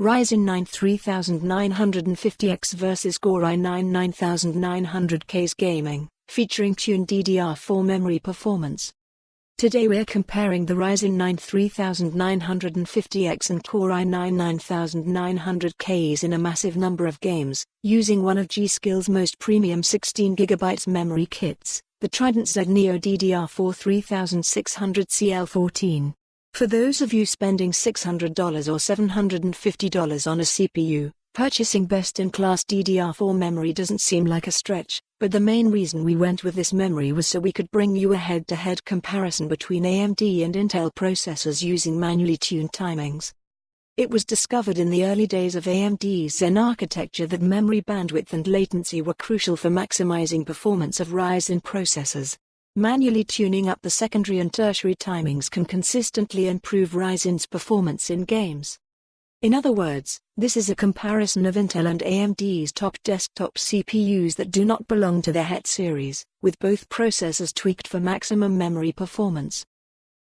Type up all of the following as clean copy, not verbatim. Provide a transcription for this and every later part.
Ryzen 9 3950X vs Core i9-9900KS Gaming, featuring tuned DDR4 memory performance. Today we're comparing the Ryzen 9 3950X and Core i9-9900KS in a massive number of games, using one of G.Skill's most premium 16GB memory kits, the Trident Z Neo DDR4 3600CL14. For those of you spending $600 or $750 on a CPU, purchasing best-in-class DDR4 memory doesn't seem like a stretch, but the main reason we went with this memory was so we could bring you a head-to-head comparison between AMD and Intel processors using manually tuned timings. It was discovered in the early days of AMD's Zen architecture that memory bandwidth and latency were crucial for maximizing performance of Ryzen processors. Manually tuning up the secondary and tertiary timings can consistently improve Ryzen's performance in games. In other words, this is a comparison of Intel and AMD's top desktop CPUs that do not belong to their Het series, with both processors tweaked for maximum memory performance.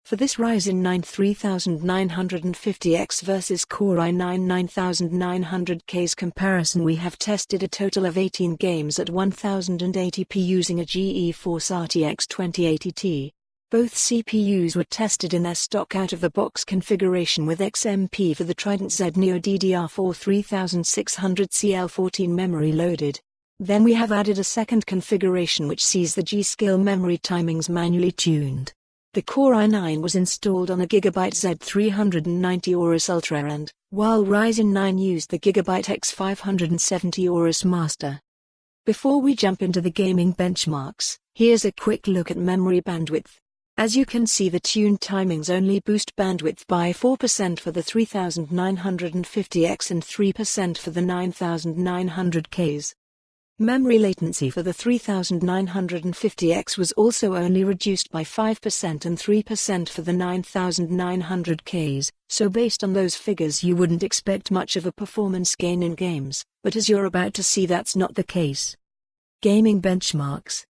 For this Ryzen 9 3950X vs Core i9-9900KS comparison, we have tested a total of 18 games at 1080p using a GeForce RTX 2080 Ti. Both CPUs were tested in their stock out-of-the-box configuration with XMP for the Trident Z Neo DDR4 3600CL14 memory loaded. Then we have added a second configuration which sees the G.Skill memory timings manually tuned. The Core i9 was installed on a Gigabyte Z390 Aorus Ultra and, while Ryzen 9 used the Gigabyte X570 Aorus Master. Before we jump into the gaming benchmarks, here's a quick look at memory bandwidth. As you can see, the tuned timings only boost bandwidth by 4% for the 3950X and 3% for the 9900KS. Memory latency for the 3950X was also only reduced by 5% and 3% for the 9900KS, so based on those figures you wouldn't expect much of a performance gain in games, but as you're about to see, that's not the case. Gaming benchmarks.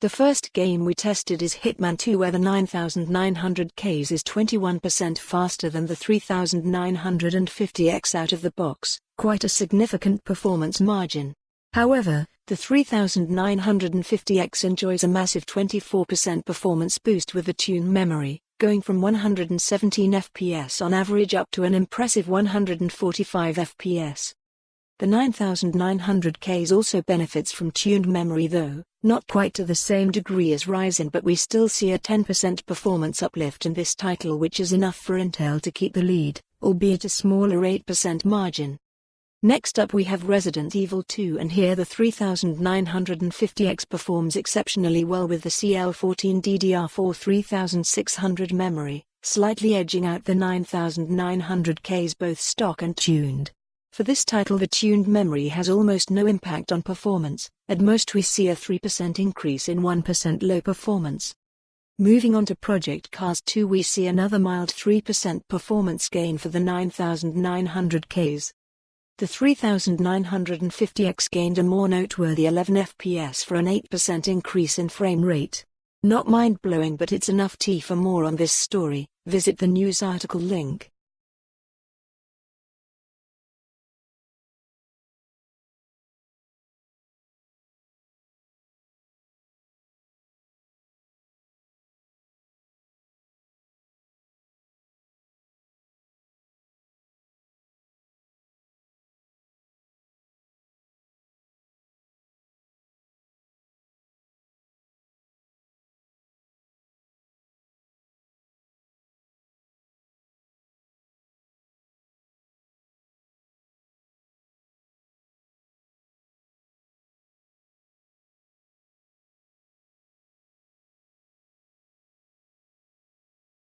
The first game we tested is Hitman 2, where the 9900KS is 21% faster than the 3950X out of the box, quite a significant performance margin. However, the 3950X enjoys a massive 24% performance boost with the tuned memory, going from 117 FPS on average up to an impressive 145 FPS. The 9900KS also benefits from tuned memory, though not quite to the same degree as Ryzen, but we still see a 10% performance uplift in this title, which is enough for Intel to keep the lead, albeit a smaller 8% margin. Next up we have Resident Evil 2, and here the 3950X performs exceptionally well with the CL14 DDR4 3600 memory, slightly edging out the 9900KS both stock and tuned. For this title the tuned memory has almost no impact on performance, at most we see a 3% increase in 1% low performance. Moving on to Project Cars 2, we see another mild 3% performance gain for the 9900KS. The 3950X gained a more noteworthy 11 FPS for an 8% increase in frame rate. Not mind-blowing, but it's enough. For more on this story, visit the news article link.